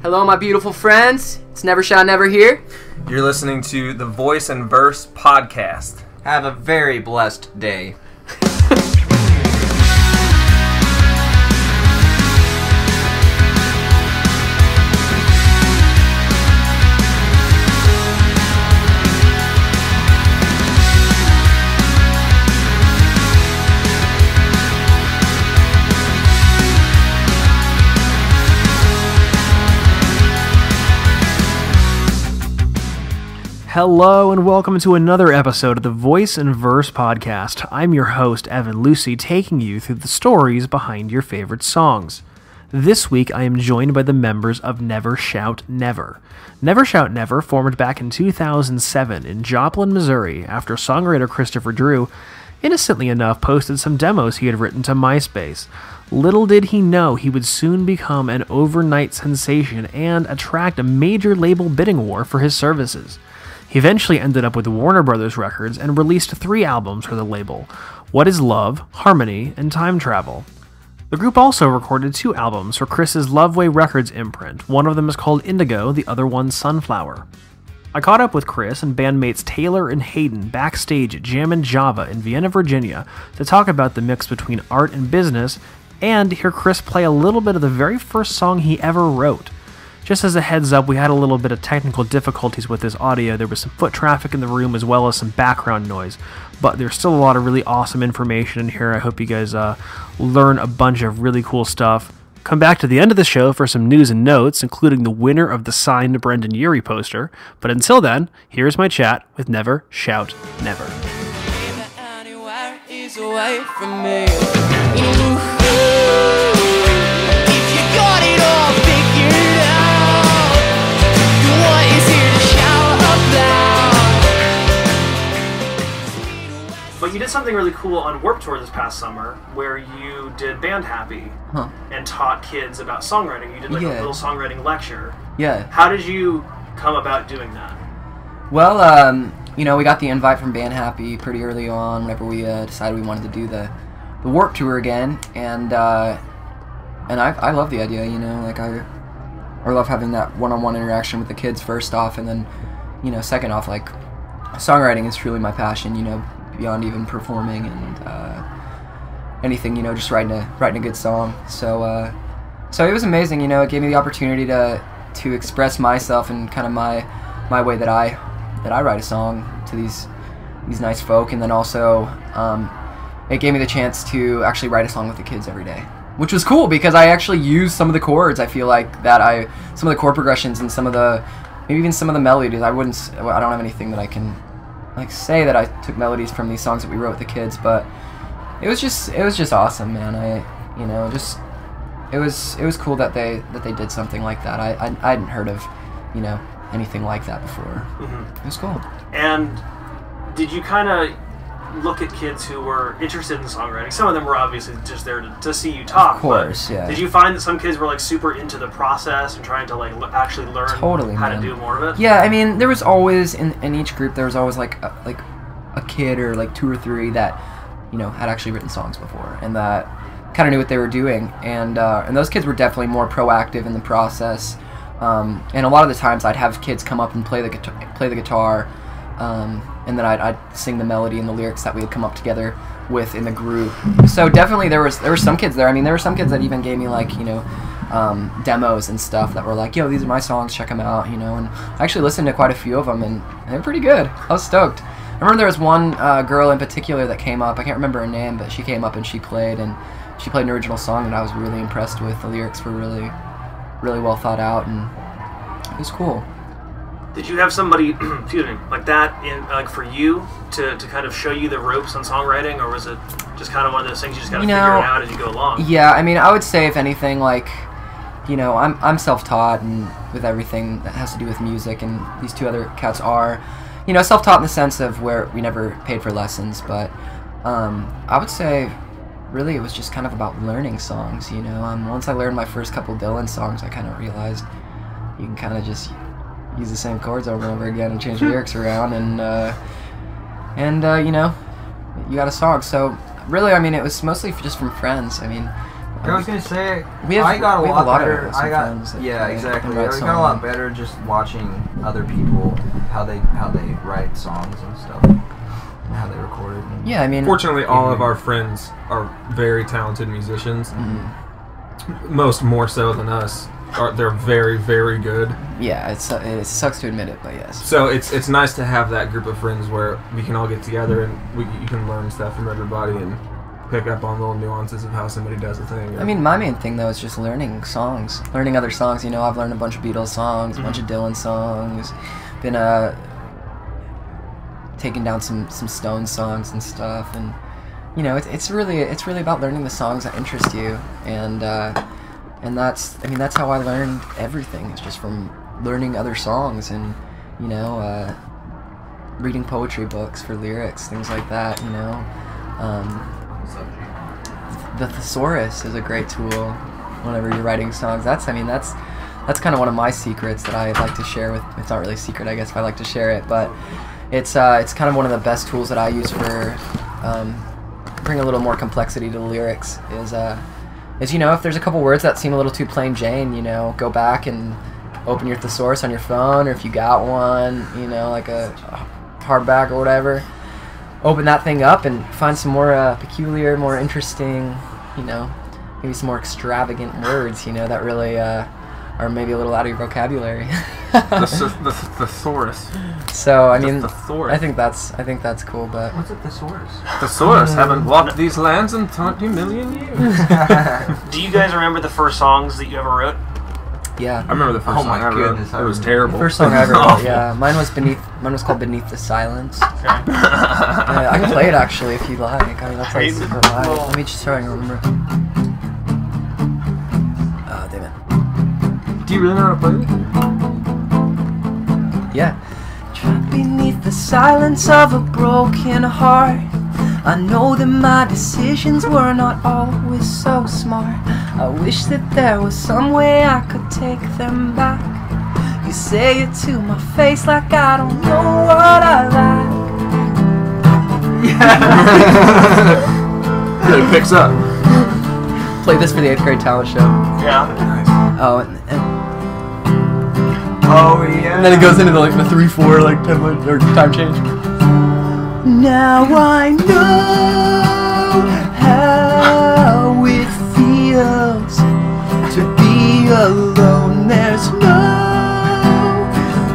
Hello, my beautiful friends. It's Never Shall Never here. You're listening to the Voice and Verse podcast. Have a very blessed day. Hello and welcome to another episode of the Voice and Verse podcast. I'm your host, Evan Lucy, taking you through the stories behind your favorite songs. This week I am joined by the members of Never Shout Never. Never Shout Never formed back in 2007 in Joplin, Missouri after songwriter Christofer Drew, innocently enough, posted some demos he had written to MySpace. Little did he know he would soon become an overnight sensation and attract a major label bidding war for his services. He eventually ended up with Warner Brothers Records and released 3 albums for the label, What Is Love, Harmony, and Time Travel. The group also recorded 2 albums for Chris's Loveway Records imprint. One of them is called Indigo, the other one Sunflower. I caught up with Chris and bandmates Taylor and Hayden backstage at Jammin' Java in Vienna, Virginia to talk about the mix between art and business and hear Chris play a little bit of the very first song he ever wrote. Just as a heads up, we had a little bit of technical difficulties with this audio. There was some foot traffic in the room as well as some background noise, but there's still a lot of really awesome information in here. I hope you guys learn a bunch of really cool stuff. Come back to the end of the show for some news and notes, including the winner of the signed Brendan Urie poster. But until then, here's my chat with Never Shout Never. But you did something really cool on Warped Tour this past summer where you did Band Happy and taught kids about songwriting. You did a little songwriting lecture. Yeah. How did you come about doing that? Well, we got the invite from Band Happy pretty early on whenever we decided we wanted to do the Warped Tour again, and I love the idea, I love having that one-on-one interaction with the kids first off, and then, second off, songwriting is truly my passion, beyond even performing and anything, just writing a good song. So it was amazing, it gave me the opportunity to express myself in kind of my way that I write a song to these nice folk, and then also it gave me the chance to actually write a song with the kids every day, which was cool because I actually used some of the chords. I feel like some of the chord progressions and maybe even some of the melodies. I don't have anything that I can say that I took melodies from these songs that we wrote with the kids, but it was just awesome, man. It was cool that they did something like that. I hadn't heard of anything like that before. Mm-hmm. It was cool. And did you kind of look at kids who were interested in songwriting? Some of them were obviously just there to see you talk. Of course, yeah. Did you find that some kids were super into the process and trying to actually learn how to do more of it? Yeah, I mean, there was always in each group there was always a kid or 2 or 3 that had actually written songs before and that kind of knew what they were doing, and those kids were definitely more proactive in the process. And a lot of the times I'd have kids come up and play the guitar. And then I'd sing the melody and the lyrics that we had come up together with in the group. So definitely there were some kids there. I mean, there were some kids that even gave me demos and stuff that were like, yo, these are my songs, check them out, and I actually listened to quite a few of them, and they were pretty good. I was stoked. I remember there was one girl in particular that came up. I can't remember her name, but she came up and she played an original song that I was really impressed with. The lyrics were really, really well thought out, and it was cool. Did you have somebody, excuse me, like that for you to kind of show you the ropes on songwriting, or was it just kind of one of those things you just got to figure it out as you go along? Yeah, I mean, I would say if anything, I'm self-taught and with everything that has to do with music, and these 2 other cats are, self-taught in the sense of where we never paid for lessons, but I would say really it was just kind of about learning songs. Once I learned my first couple Dylan songs, I kind of realized you can kind of just use the same chords over and over again and change the lyrics around, and you got a song. So really, I mean, it was mostly just from friends. I mean, I was gonna say We have- I got we a have lot of better. some I got friends that yeah, play exactly. and write I got a lot songs. better just watching other people how they write songs and stuff, and how they record it. Yeah, I mean, Fortunately, all of our friends are very talented musicians. Most more so than us. They're very, very good. yeah, it sucks to admit it, but yes. So it's nice to have that group of friends where we can all get together and you can learn stuff from everybody and pick up on little nuances of how somebody does a thing. I mean, my main thing though is just learning songs, learning other songs. You know, I've learned a bunch of Beatles songs, a bunch of Dylan songs, been taking down some Stone songs and stuff, and you know, it's really about learning the songs that interest you, and that's how I learned everything. It's just from learning other songs and you know, reading poetry books for lyrics, things like that. You know. The thesaurus is a great tool whenever you're writing songs. That's kind of one of my secrets that I like to share with. It's not really a secret, I guess, if I like to share it, but it's kind of one of the best tools that I use for bring a little more complexity to the lyrics. Is you know, if there's a couple words that seem a little too plain Jane, you know, go back and open your thesaurus on your phone, or if you got one, you know, like a hardback or whatever. Open that thing up and find some more peculiar, more interesting, you know, maybe some more extravagant words, you know, that really are maybe a little out of your vocabulary. the thesaurus. So I mean, thesaurus. I think that's cool. But What's a thesaurus? Thesaurus haven't walked these lands in 20 million years. Do you guys remember the first songs that you ever wrote? yeah, I remember the first song I wrote. It was terrible. the first song I ever wrote. Yeah, mine was called Beneath the Silence. Okay. I can play it actually if you like. I mean, that's like super live. Let me just try and remember. Oh, damn it. Do you really know how to play it? Yeah. Trapped beneath the silence of a broken heart, I know that my decisions were not always so smart. I wish that there was some way I could take them back. You say it to my face like I don't know what I like. It picks up. Played this for the 8th grade talent show. Yeah. Oh, Oh yeah. and then it goes into the 3/4 tempo or time change. Now I know how it feels to be alone. There's no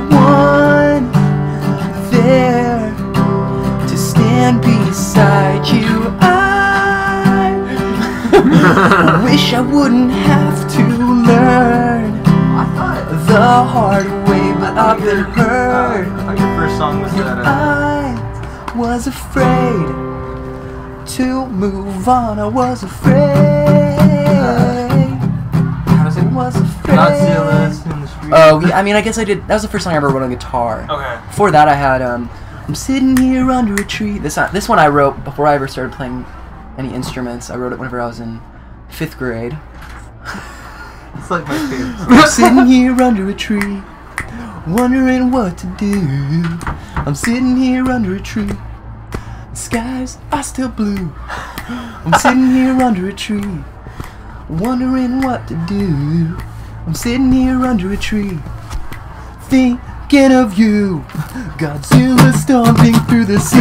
one there to stand beside you. I wish I wouldn't have to learn the hard way, but I've been hurt. I thought your first song was that. I was afraid to move on. I was afraid. How does it? Was afraid. Godzilla's in the street. Oh, yeah, I mean, I guess I did. That was the first song I ever wrote on guitar. Okay. Before that, I had I'm sitting here under a tree. This one I wrote before I ever started playing any instruments. I wrote it whenever I was in 5th grade. It's like my favorite song. I'm sitting here under a tree, wondering what to do. I'm sitting here under a tree, the skies are still blue. I'm sitting here under a tree, wondering what to do. I'm sitting here under a tree, thinking of you. Godzilla stomping through the sea,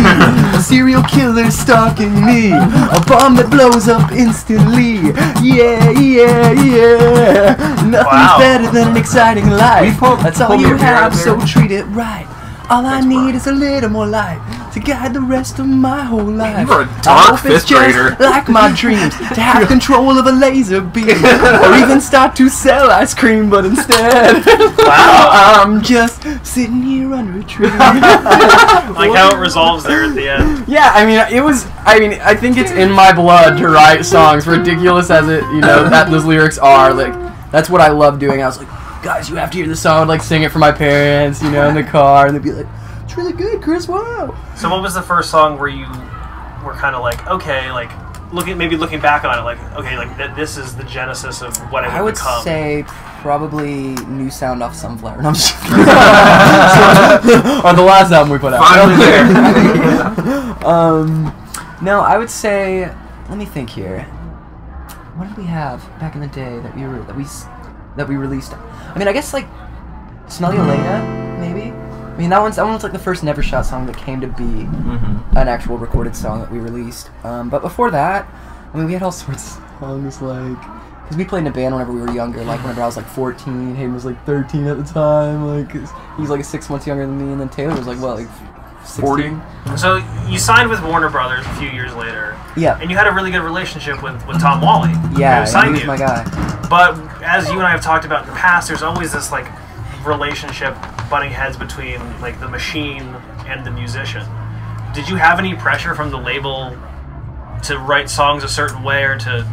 a serial killer stalking me, a bomb that blows up instantly. Yeah, yeah, yeah. Nothing's better than an exciting life. That's all you have, so treat it right. All I need is a little more light to guide the rest of my whole life. You are a I dark hope it's 5th grader. just like my dreams to have control of a laser beam, or even start to sell ice cream, but instead, I'm just sitting here under a tree. Like how it resolves there at the end. Yeah, I mean, I think it's in my blood to write songs, ridiculous as that those lyrics are. Like, that's what I love doing. I was like, guys, you have to hear this song. I'd like sing it for my parents, in the car, and they'd be like, it's really good, Chris, wow. So what was the first song where you were kind of like, okay, like looking back on it, like, okay, like this is the genesis of what I would become? Say probably New Sound off Sunflower. No, I'm just or the last album we put out. Finally there. No, I would say, let me think here. what did we have back in the day that we released? I mean, I guess like Smell You Later, maybe. I mean, that one's like the first Never Shot song that came to be an actual recorded song that we released. But before that, I mean, we had all sorts of songs like, because we played in a band whenever we were younger. Like whenever I was like 14, Hayden was like 13 at the time. Like he's like 6 months younger than me, and then Taylor was like what, like 16? 40. So you signed with Warner Brothers a few years later. Yeah. And you had a really good relationship with Tom Whalley. Yeah, signed he was my guy. But as you and I have talked about in the past, there's always this like relationship butting heads between like the machine and the musician. Did you have any pressure from the label to write songs a certain way or to?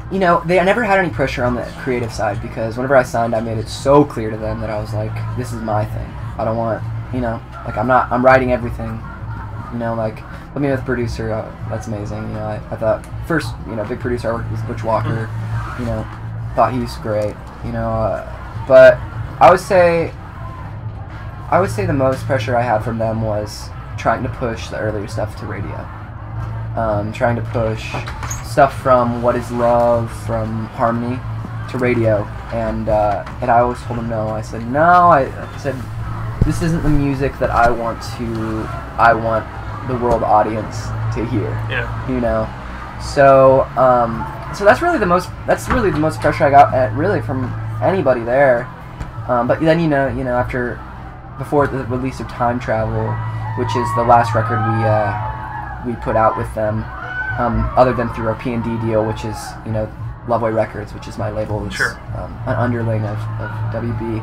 You know, I never had any pressure on the creative side because whenever I signed, I made it so clear to them that I was like, this is my thing. I don't want, you know, like I'm writing everything. You know, like put me with a producer. That's amazing. You know, I thought first, you know, big producer I worked with was Butch Walker. You know, thought he was great. You know, but I would say the most pressure I had from them was trying to push the earlier stuff to radio. Trying to push stuff from What Is Love, from Harmony, to radio, and I always told them no. I said no. I said this isn't the music that I want the world audience to hear. Yeah. You know, so that's really the most pressure I got really from anybody there. But then you know before the release of Time Travel, which is the last record we put out with them, other than through our P&D deal, which is, you know, Loveway Records, which is my label. It's sure. An underling of WB,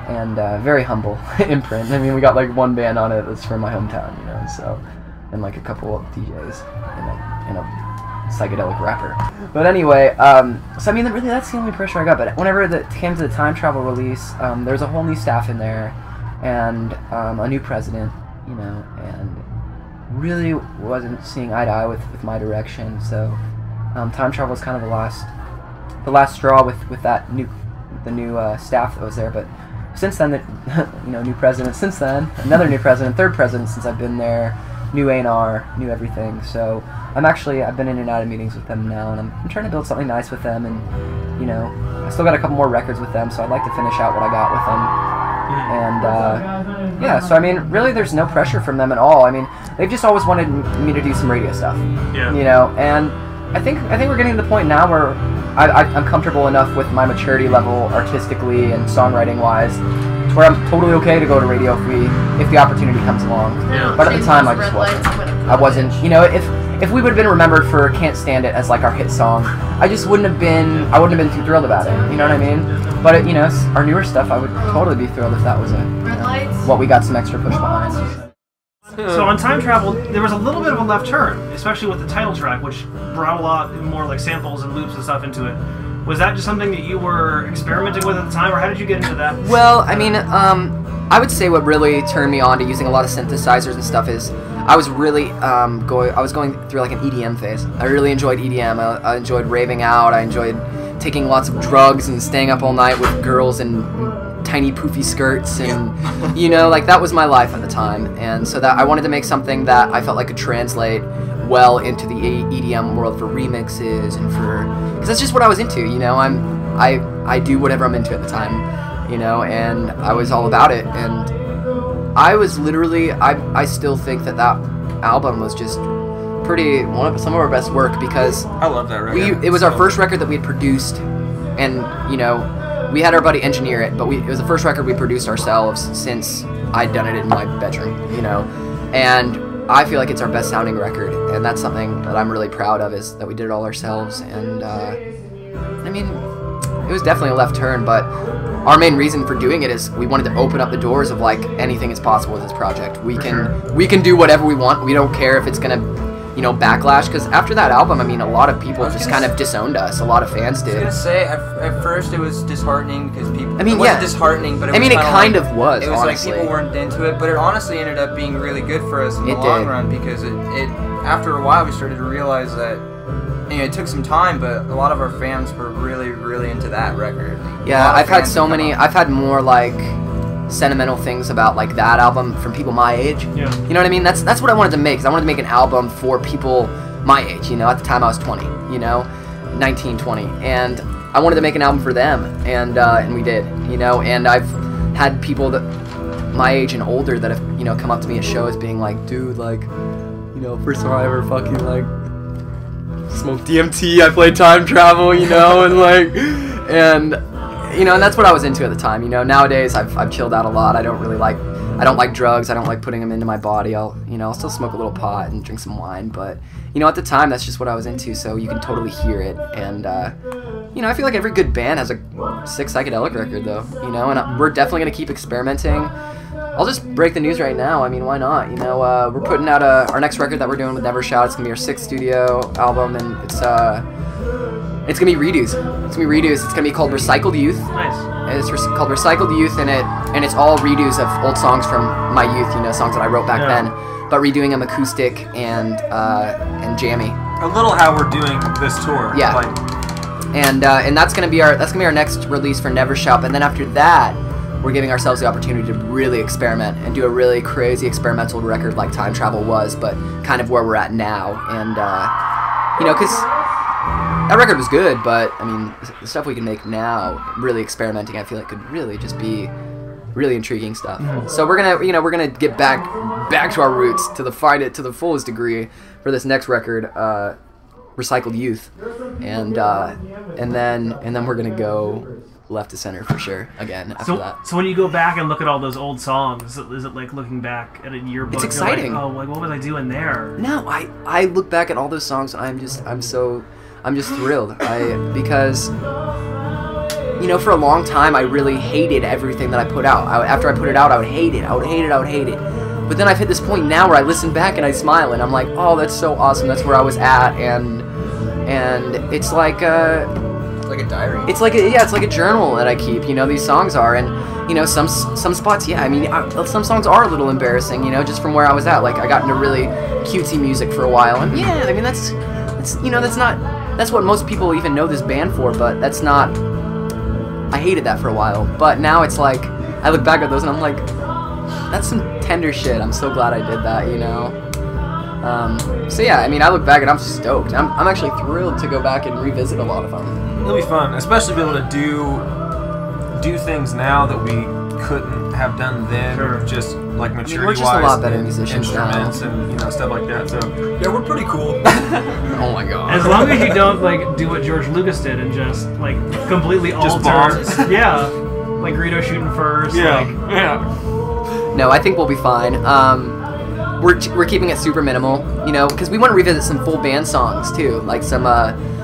and very humble imprint. I mean, we got like one band on it that's from my hometown, you know, so, and like a couple of DJs and a psychedelic rapper. But anyway, so I mean, really that's the only pressure I got. But whenever it came to the Time Travel release, there's a whole new staff in there, and a new president, you know, and really wasn't seeing eye to eye with my direction. So Time Travel was kind of the last straw with that new staff that was there. But since then, you know, new president. Since then, another new president, third president since I've been there. New A&R, new everything. So I've been in and out of meetings with them now, and I'm trying to build something nice with them. And you know, I still got a couple more records with them, so I'd like to finish out what I got with them. And yeah, so I mean, really, there's no pressure from them at all. I mean, they've just always wanted me to do some radio stuff. Yeah. You know, and I think we're getting to the point now where I'm comfortable enough with my maturity level artistically and songwriting wise, to where I'm totally okay to go to radio if the opportunity comes along. Yeah. But at the time, I just wasn't. I wasn't. You know, if we would have been remembered for "Can't Stand It" as like our hit song, I wouldn't have been too thrilled about it. You know what I mean? But you know, our newer stuff, I would totally be thrilled if that was what we got some extra push behind. So on Time Travel, there was a little bit of a left turn, especially with the title track, which brought a lot more like samples and loops and stuff into it. Was that just something that you were experimenting with at the time, or how did you get into that? Well, I mean, I would say what really turned me on to using a lot of synthesizers and stuff is I was really going through like an EDM phase. I really enjoyed EDM. I enjoyed raving out. I enjoyed taking lots of drugs and staying up all night with girls in tiny poofy skirts, and you know, like that was my life at the time. And so that I wanted to make something that I felt like could translate well into the EDM world for remixes and because that's just what I was into. You know, I do whatever I'm into at the time, you know, and I was all about it. And I was literally, I still think that album was just some of our best work, because I love that record. It was our first record that we had produced, and you know, we had our buddy engineer it, but it was the first record we produced ourselves since I'd done it in my bedroom, you know, and I feel like it's our best sounding record, and that's something that I'm really proud of, is that we did it all ourselves. And I mean, it was definitely a left turn, but our main reason for doing it is we wanted to open up the doors of like anything is possible with this project. We can do whatever we want. We don't care if it's gonna, you know, backlash, because after that album, I mean, a lot of people just kind of disowned us. A lot of fans did. I was gonna say, at first it was disheartening because people. I mean, it wasn't disheartening, but it was it kind like, of was. It was honestly. like people weren't into it, but it honestly ended up being really good for us in the long run, because it after a while we started to realize that, you know, it took some time, but a lot of our fans were really, really into that record. Yeah, I've had more like sentimental things about like that album from people my age. Yeah. You know what I mean? That's what I wanted to make. 'Cause I wanted to make an album for people my age. You know, at the time I was 20. You know, 19, 20, and I wanted to make an album for them, and we did, you know. And I've had people that my age and older that have, you know, come up to me at shows being like, dude, like, you know, first time I ever fucking like smoked DMT, I played time travel, you know, and like, and you know, and that's what I was into at the time. You know, nowadays I've chilled out a lot. I don't like drugs. I don't like putting them into my body. I'll still smoke a little pot and drink some wine, but you know, at the time that's just what I was into. So you can totally hear it, and you know, I feel like every good band has a sick psychedelic record, though. You know, and we're definitely gonna keep experimenting. I'll just break the news right now. I mean, why not? You know, we're putting out our next record that we're doing with Never Shout. It's gonna be our 6th studio album, and it's gonna be redos. It's gonna be redos. It's gonna be called Recycled Youth. Nice. It's called Recycled Youth, and it's all redos of old songs from my youth. You know, songs that I wrote back then, but redoing them acoustic and jammy. A little how we're doing this tour. Yeah. Like, and that's gonna be our next release for Never Shout. And then after that, we're giving ourselves the opportunity to really experiment and do a really crazy experimental record like Time Travel was, but kind of where we're at now. And you know, because that record was good, but I mean, the stuff we can make now, really experimenting, I feel like could really just be really intriguing stuff. So we're gonna get back to our roots, to find it to the fullest degree for this next record, Recycled Youth, and then we're gonna go left to center for sure again after that. So when you go back and look at all those old songs, is it like looking back at a yearbook? It's exciting. Like, oh, like what was I doing there? No, I look back at all those songs and I'm just thrilled. Because you know, for a long time I really hated everything that I put out. After I put it out, I would hate it. But then I've hit this point now where I listen back and I smile and I'm like, oh, that's so awesome. That's where I was at, and it's like like a diary. It's like a journal that I keep. You know, these songs are, and you know, some spots, yeah. I mean, some songs are a little embarrassing. You know, just from where I was at. Like I got into really cutesy music for a while, and yeah, I mean that's you know, that's what most people even know this band for. But that's not. I hated that for a while, but now it's like I look back at those and I'm like, that's some tender shit. I'm so glad I did that. You know. So yeah, I mean, I look back and I'm stoked. I'm actually thrilled to go back and revisit a lot of them. it'll be fun, especially be able to do things now that we couldn't have done then. Sure. Just like maturity-wise, we're just a lot better musicians instruments now. and stuff like that. So Yeah, we're pretty cool. Oh my god. As long as you don't like do what George Lucas did and just like completely Just alter. bombs. Yeah, like Greedo shooting first. Like, No, I think we'll be fine. We're keeping it super minimal, you know, because we want to revisit some full band songs too, like some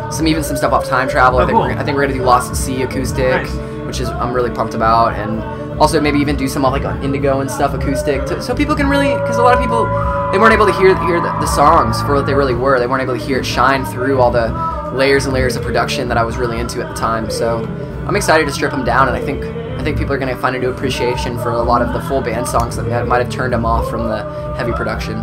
stuff off Time Travel. I think cool. we're gonna do Lost at Sea acoustic, Nice. which is I'm really pumped about, and also maybe even do some like on Indigo and stuff acoustic, so people can really, because a lot of people they weren't able to hear the songs for what they really were. They weren't able to hear it shine through all the layers and layers of production that I was really into at the time. So I'm excited to strip them down, and I think people are going to find a new appreciation for a lot of the full band songs that might have turned them off from the heavy production.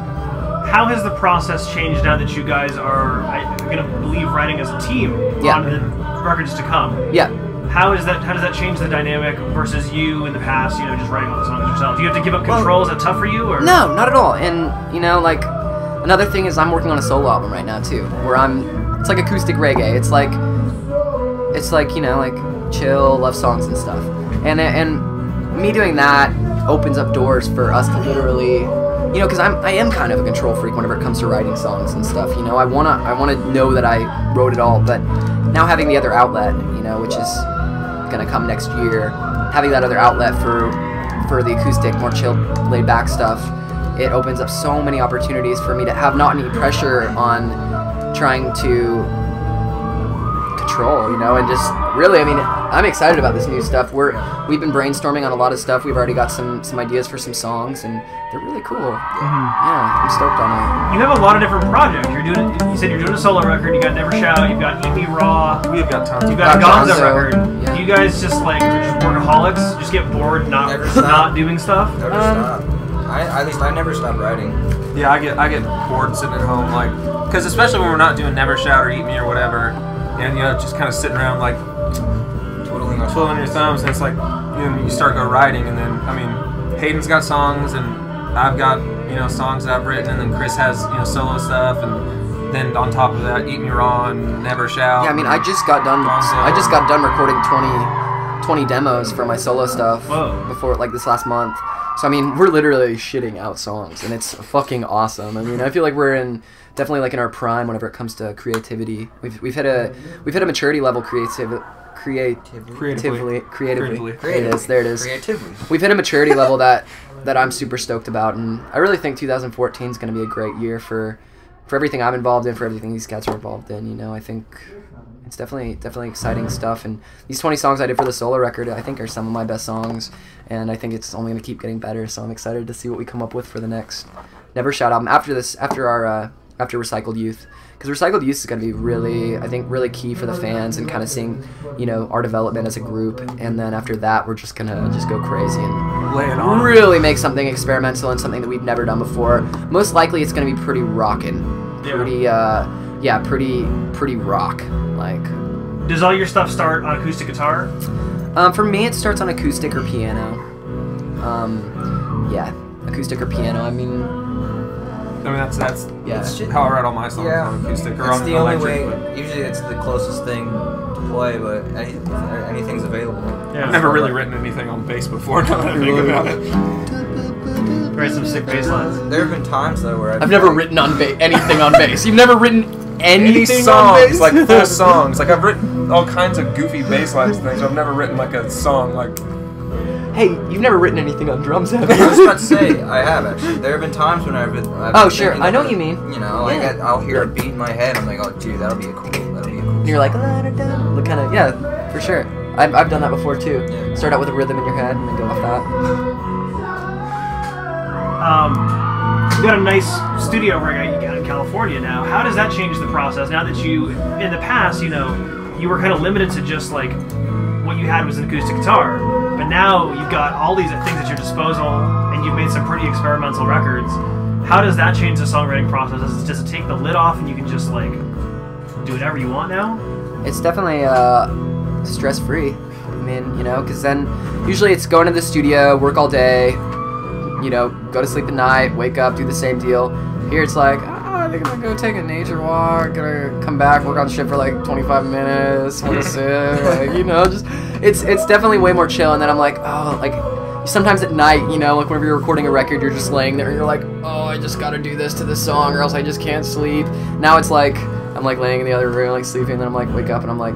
how has the process changed now that you guys are, I'm going to believe, writing as a team Yeah. on the records to come? Yeah. How does that change the dynamic versus you in the past? You know, just writing all the songs yourself. Do you have to give up control? Is that tough for you? Or No, not at all. And you know, like another thing is I'm working on a solo album right now too, where it's like acoustic reggae. It's like you know, like chill love songs and stuff. And me doing that opens up doors for us to literally, you know, because I am kind of a control freak whenever it comes to writing songs and stuff. You know, I wanna know that I wrote it all, but now having the other outlet, you know, which is gonna come next year, having that other outlet for the acoustic, more chill, laid back stuff, it opens up so many opportunities for me to have not any pressure on trying to control, you know, and just really, I mean, I'm excited about this new stuff. We've been brainstorming on a lot of stuff. We've already got some ideas for some songs, and they're really cool. Yeah, I'm stoked on it. you have a lot of different projects. You said you're doing a solo record. You got Never Shout. You've got Eat Me Raw. we've got tons. You got a Gonzo Gonzo, record. yeah. You guys just workaholics. Just get bored Never stop. not doing stuff. Never stop. At least I never stop writing. Yeah, I get bored sitting at home, like, because especially when we're not doing Never Shout or Eat Me or whatever, and you know, just kind of sitting around like twiddling your thumbs, and it's like, you know, you start go writing, and then I mean, Hayden's got songs, and I've got, you know, songs that I've written, and then Chris has, you know, solo stuff, and then on top of that, Eat Me Raw and Never Shout. Yeah, I mean, I just got done. I just got done recording 20 demos for my solo stuff before, like, this last month. So I mean, we're literally shitting out songs, and it's fucking awesome. I mean, I feel like we're definitely like in our prime whenever it comes to creativity. We've hit a maturity level creatively. There it is. Creatively. We've hit a maturity level that I'm super stoked about, and I really think 2014 is going to be a great year for everything I'm involved in, for everything these cats are involved in. You know, I think it's definitely exciting stuff, and these 20 songs I did for the solo record, I think, are some of my best songs, and I think it's only going to keep getting better. So I'm excited to see what we come up with for the next Never Shout album after Recycled Youth. Because Recycled Youth is going to be really, I think, really key for the fans and kind of seeing, you know, our development as a group. And then after that, we're just going to just go crazy and lay it on. Really make something experimental and something that we've never done before. Most likely it's going to be pretty rockin'. Pretty rock. Like, does all your stuff start on acoustic guitar? For me, it starts on acoustic or piano. Yeah, acoustic or piano. I mean, that's how I write all my songs, on acoustic or on the only electric. way. Usually, it's the closest thing to play, but anything's available. Yeah, I've never really written anything on bass before. Now that I think about it. Write some sick bass lines. There have been times though where I've never written anything on bass. You've never written any songs on bass? Like full songs. Like I've written all kinds of goofy bass lines and things. I've never written like a song like. Hey, you've never written anything on drums, have you? I was about to say, I have actually. There have been times when I've been sure, I know what you mean. You know, like I'll hear a beat in my head. I'm like, oh, dude, that'll be a cool. And you're like, kind of, yeah, for sure. I've done that before too. Yeah. Start out with a rhythm in your head and then go off that. You got a nice studio rig you got in California now. How does that change the process now that you, in the past, you know, you were kind of limited to just like what you had was an acoustic guitar, but now you've got all these things at your disposal, and you've made some pretty experimental records. How does that change the songwriting process? Does it take the lid off and you can just like do whatever you want now? It's definitely stress-free. I mean, you know, because then usually it's going to the studio, work all day, you know, go to sleep at night, wake up, do the same deal. Here it's like, I think I'm gonna go take a nature walk, gonna come back, work on shit for like 25 minutes, want to sit, like, you know, just it's definitely way more chill. And then I'm like, oh, like sometimes at night, you know, like whenever you're recording a record, you're just laying there and you're like, oh, I just gotta do this to this song or else I just can't sleep. Now it's like I'm like laying in the other room, like sleeping, and then I'm like wake up and I'm like,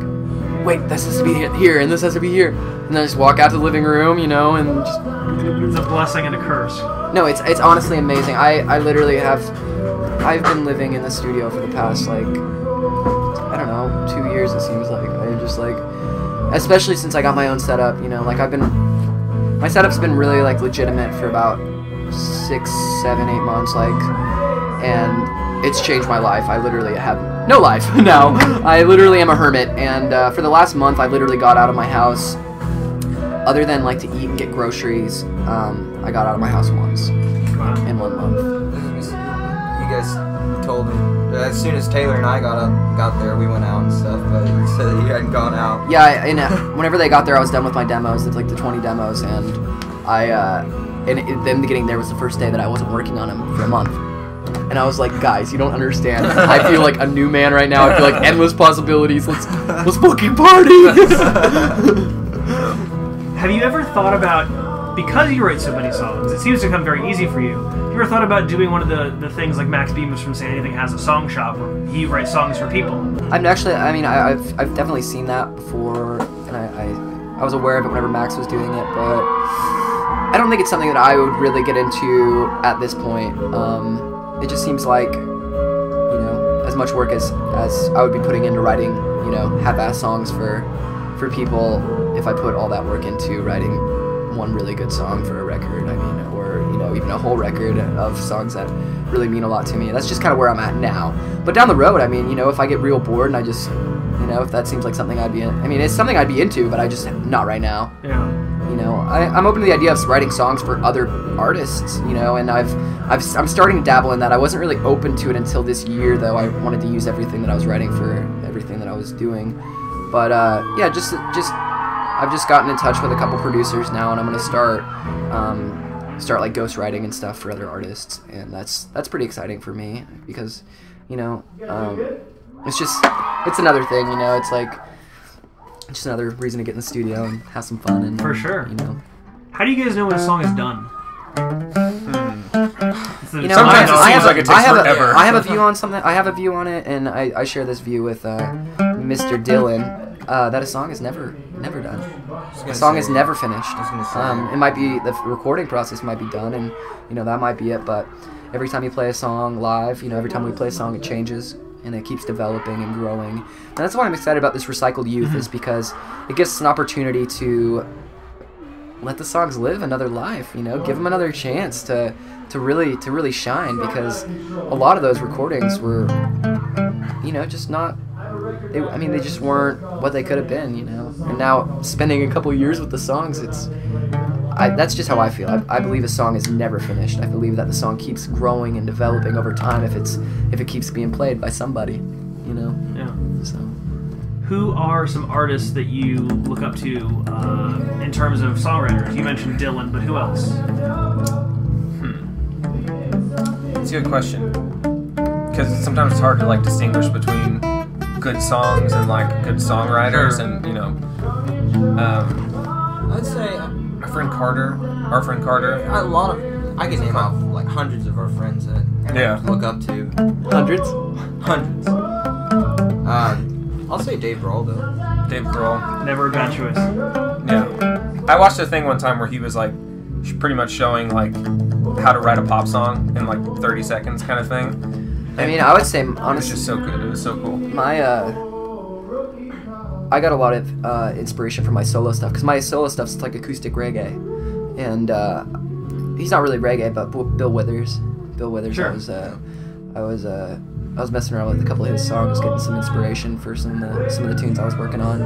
wait, this has to be here and this has to be here, and then I just walk out to the living room, you know, and just. It's a blessing and a curse. No, it's honestly amazing. I literally I've been living in the studio for the past, like, I don't know, 2 years it seems like. I just, like, especially since I got my own setup, you know, like, my setup's been really, like, legitimate for about 6, 7, 8 months, like, and it's changed my life. I literally have no life now. I literally am a hermit, and for the last month, I literally got out of my house. Other than, like, to eat and get groceries, I got out of my house once in 1 month. You guys told me as soon as Taylor and I got there, we went out and stuff, but you said that you hadn't gone out. Yeah, and whenever they got there, I was done with my demos. It's like the 20 demos, and them getting there was the first day that I wasn't working on them for a month. And I was like, guys, you don't understand. I feel like a new man right now. I feel like endless possibilities. Let's fucking party. Have you ever thought about, because you write so many songs, it seems to come very easy for you. Have you ever thought about doing one of the things like Max Bemis from Say Anything has a song shop where he writes songs for people? I've definitely seen that before, and I was aware of it whenever Max was doing it, but I don't think it's something that I would really get into at this point. It just seems like, you know, as much work as I would be putting into writing, you know, half-ass songs for people, if I put all that work into writing one really good song for a record, I mean, or, you know, even a whole record of songs that really mean a lot to me. That's just kind of where I'm at now. But down the road, I mean, you know, if I get real bored and I just, you know, if that seems like something I'd be in, I mean, it's something I'd be into, but I just, not right now. Yeah. You know, I'm open to the idea of writing songs for other artists, you know, and I'm starting to dabble in that. I wasn't really open to it until this year, though. I wanted to use everything that I was writing for everything that I was doing. But, yeah, just I've just gotten in touch with a couple producers now, and I'm gonna start like ghostwriting and stuff for other artists, and that's pretty exciting for me because you know, it's another thing, you know. It's like just another reason to get in the studio and have some fun and For sure. you know. How do you guys know when a song is done? You know, Sometimes it seems like it takes forever. I have a view on something. I have a view on it, and I share this view with Mr. Dylan. That a song is never done. A song is never finished. It might be the recording process might be done, and you know that might be it. But every time you play a song live, you know, every time we play a song, it changes and it keeps developing and growing. And that's why I'm excited about this Recycled Youth, is because it gives us an opportunity to let the songs live another life. You know, give them another chance to really shine, because a lot of those recordings were, you know, just not. They just weren't what they could have been, you know. And now, spending a couple years with the songs, that's just how I feel. I believe a song is never finished. I believe that the song keeps growing and developing over time if it keeps being played by somebody, you know. Yeah. So, who are some artists that you look up to in terms of songwriters? You mentioned Dylan, but who else? It's a good question, because sometimes it's hard to like distinguish between good songs and like good songwriters, and you know, I'd say our friend Carter. I can name off like hundreds of our friends that Yeah. I look up to. hundreds. I'll say Dave Grohl though. Dave Grohl. Never a bad choice. Yeah. I watched a thing one time where he was like pretty much showing like how to write a pop song in like 30 seconds kind of thing. I mean, I would say, It was honestly, just so good. It was so cool. I got a lot of inspiration from my solo stuff, because my solo stuff's like acoustic reggae, and he's not really reggae, but Bill Withers. Sure. I was messing around with a couple of his songs, getting some inspiration for some of the tunes I was working on.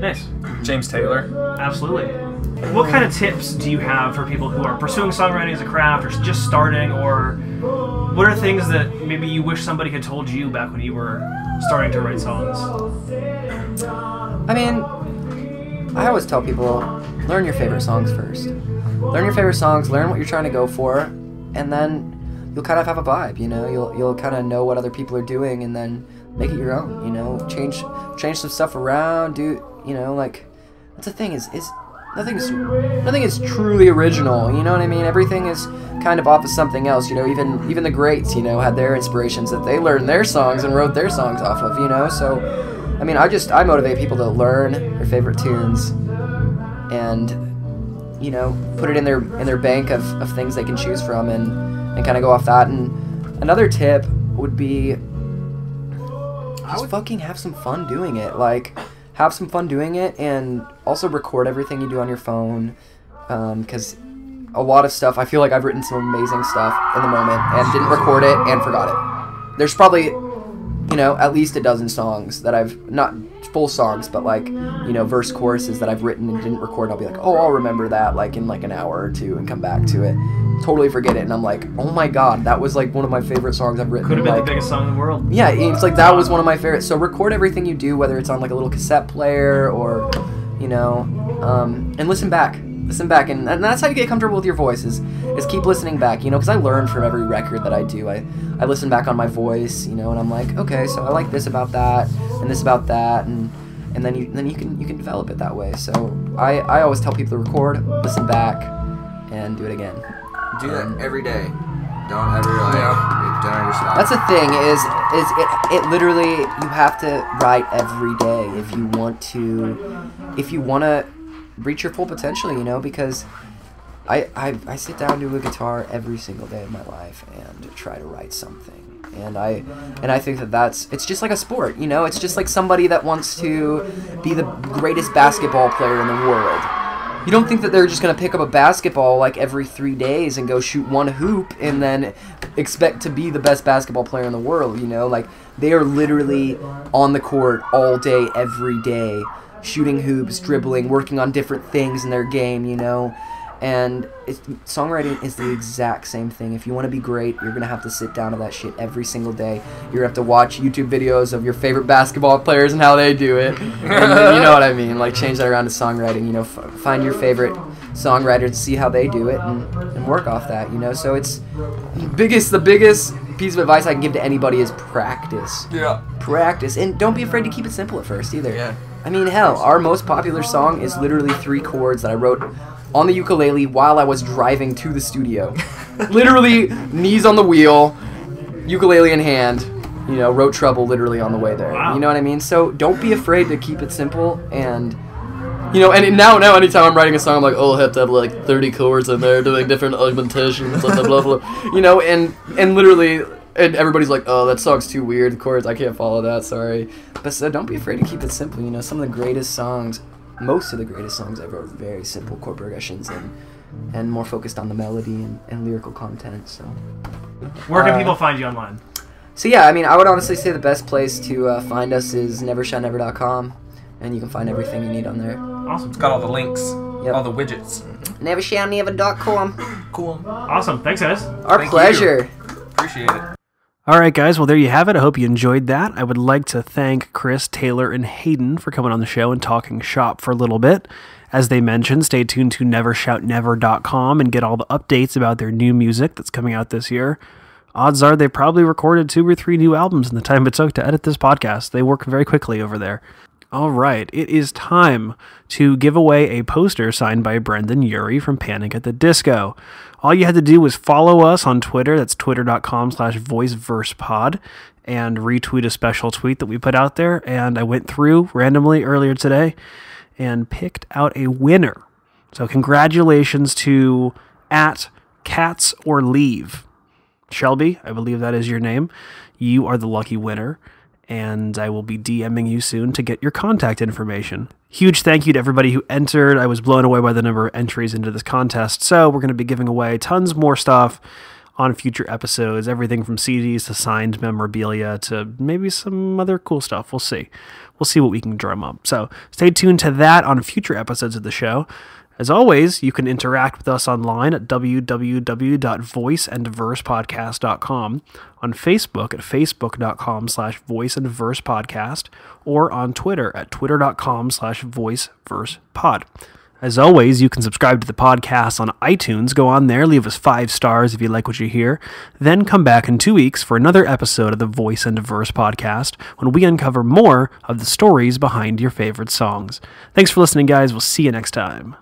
Nice. James Taylor. Absolutely. What kind of tips do you have for people who are pursuing songwriting as a craft, or just starting, or what are things that maybe you wish somebody had told you back when you were starting to write songs? I mean, I always tell people, learn your favorite songs first. Learn your favorite songs, learn what you're trying to go for, and then you'll kind of have a vibe, you know? You'll kind of know what other people are doing, and then make it your own, you know? Change some stuff around, you know, like, that's the thing is nothing is truly original, you know what I mean? Everything is kind of off of something else, you know. Even the greats, you know, had their inspirations that they learned their songs and wrote their songs off of, you know. So, I mean, I motivate people to learn their favorite tunes and, you know, put it in their bank of things they can choose from, and kind of go off that. And another tip would be just fucking have some fun doing it. Like, have some fun doing it, and also record everything you do on your phone, because a lot of stuff, I feel like I've written some amazing stuff in the moment and didn't record it and forgot it. There's probably, you know, at least a dozen songs that I've, not full songs, but like, you know, verse choruses that I've written and didn't record, and I'll be like, oh, I'll remember that like in like an hour or two and come back to it. Totally forget it, and I'm like, oh my god, that was like one of my favorite songs I've written. Could have been like, the biggest song in the world. Yeah, it's like that was one of my favorites. So record everything you do, whether it's on like a little cassette player or, you know, and listen back, and that's how you get comfortable with your voice is keep listening back, you know, because I learn from every record that I do. I listen back on my voice, you know, and I'm like, okay, so I like this about that, and this about that, and then you can develop it that way. So I always tell people to record, listen back, and do it again. Do that every day. Don't ever don't ever stop. That's the thing is it literally, you have to write every day if you want to reach your full potential, you know, because I sit down to a guitar every single day of my life and try to write something. And I think it's just like a sport, you know. It's just like somebody that wants to be the greatest basketball player in the world. You don't think that they're just going to pick up a basketball like every 3 days and go shoot one hoop and then expect to be the best basketball player in the world, you know? Like, they are literally on the court all day, every day, shooting hoops, dribbling, working on different things in their game, you know? And songwriting is the exact same thing. If you want to be great, you're going to have to sit down to that shit every single day. You're going to have to watch YouTube videos of your favorite basketball players and how they do it. And you know what I mean? Like, change that around to songwriting. You know, find your favorite songwriter and see how they do it and work off that, you know? So it's the biggest piece of advice I can give to anybody is practice. Yeah. Practice. And don't be afraid to keep it simple at first either. Yeah. I mean, hell, our most popular song is literally 3 chords that I wrote on the ukulele while I was driving to the studio. Literally, knees on the wheel, ukulele in hand, wrote Trouble literally on the way there. Wow. You know what I mean? So don't be afraid to keep it simple and... and now anytime I'm writing a song, I'm like, oh, I have to have like 30 chords in there doing different augmentations, blah, blah, blah, blah. And literally, and everybody's like, oh, that song's too weird, the chords, I can't follow that, sorry. But so don't be afraid to keep it simple, some of the greatest songs, most of the greatest songs ever are very simple chord progressions and more focused on the melody and lyrical content, so. Where can people find you online? So yeah, I mean, I would honestly say the best place to find us is nevershoutnever.com. And you can find everything you need on there. Awesome. It's got all the links, Yep. all the widgets. nevershoutnever.com. Cool. Awesome. Thanks, guys. Our Thank pleasure. Appreciate it. All right, guys. Well, there you have it. I hope you enjoyed that. I would like to thank Chris, Taylor, and Hayden for coming on the show and talking shop for a little bit. As they mentioned, stay tuned to nevershoutnever.com and get all the updates about their new music that's coming out this year. Odds are they probably recorded 2 or 3 new albums in the time it took to edit this podcast. They work very quickly over there. All right, it is time to give away a poster signed by Brendan Urie from Panic at the Disco. All you had to do was follow us on Twitter, that's twitter.com/voiceversepod, and retweet a special tweet that we put out there, and I went through randomly earlier today and picked out a winner. So congratulations to @CatsOrLeave. Shelby, I believe that is your name. You are the lucky winner. And I will be DMing you soon to get your contact information. Huge thank you to everybody who entered. I was blown away by the number of entries into this contest. So we're going to be giving away tons more stuff on future episodes. Everything from CDs to signed memorabilia to maybe some other cool stuff. We'll see. We'll see what we can drum up. So stay tuned to that on future episodes of the show. As always, you can interact with us online at www.voiceandversepodcast.com, on Facebook at facebook.com/voiceandversepodcast, or on Twitter at twitter.com/voiceversepod. As always, you can subscribe to the podcast on iTunes. Go on there, leave us 5 stars if you like what you hear. Then come back in 2 weeks for another episode of the Voice and Verse podcast when we uncover more of the stories behind your favorite songs. Thanks for listening, guys. We'll see you next time.